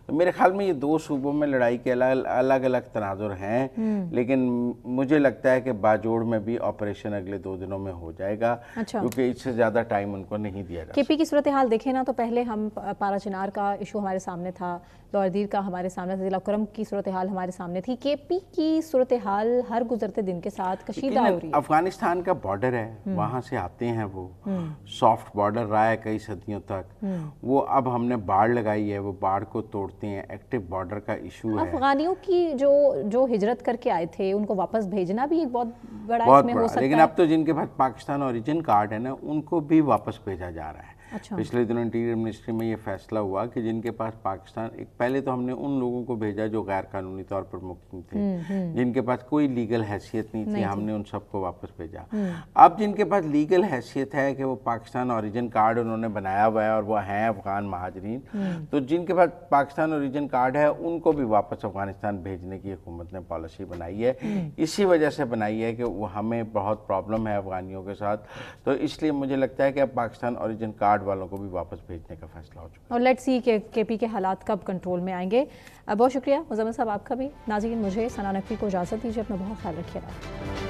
तो मेरे ख्याल में ये 2 सूबों में लड़ाई के अलग अलग तनाजुर हैं, लेकिन मुझे लगता है कि बाजोड़ में भी ऑपरेशन अगले 2 दिनों में हो जाएगा। अच्छा। क्योंकि इससे ज़्यादा टाइम उनको नहीं दिया जाता। केपी की सूरत हाल देखें ना, तो पहले हम पारा चिनार का इशू हमारे सामने था, लोअरदीर का हमारे सामने था, जिला करम की सूरत हाल हमारे सामने थी। केपी की सूरत हाल हर गुजरते दिन के साथ कशीदा हो रही है। अफगानिस्तान का बॉर्डर है, वहाँ से आते हैं वो, सॉफ्ट बॉर्डर रहा है कई सदियों तक। वो अब हमने बाड़ लगाई है, वो बाड़ को तोड़ते हैं, एक्टिव बॉर्डर का इशू है। अफगानियों की जो हिजरत करके आए थे उनको वापस भेजना भी एक बहुत बड़ा इसमें हो सकता है। लेकिन अब तो जिनके पास पाकिस्तान ओरिजिन कार्ड है ना, उनको भी वापस भेजा जा रहा है। अच्छा। पिछले दिनों इंटीरियर मिनिस्ट्री में ये फैसला हुआ कि जिनके पास पाकिस्तान, पहले तो हमने उन लोगों को भेजा जो गैर कानूनी तौर पर मुकीम थे, जिनके पास कोई लीगल हैसियत नहीं थी, हमने उन सबको वापस भेजा। अब जिनके पास लीगल हैसियत है कि वो पाकिस्तान ओरिजिन कार्ड उन्होंने बनाया हुआ है और वो हैं अफगान महाजरीन, तो जिनके पास पाकिस्तान ओरिजिन कार्ड है उनको भी वापस अफगानिस्तान भेजने की हुकूमत ने पॉलिसी बनाई है। इसी वजह से बनाई है कि वो हमें बहुत प्रॉब्लम है अफगानियों के साथ, तो इसलिए मुझे लगता है कि अब पाकिस्तान ओरिजिन कार्ड वालों को भी वापस भेजने का फैसला हो चुका है। और लेट्स सी कि केपी के हालात कब कंट्रोल में आएंगे। बहुत शुक्रिया मुज़म्मिल साहब आपका भी। नाज़रीन, मुझे सना नकवी को इजाज़त दीजिए, अपना बहुत ख्याल रखिएगा।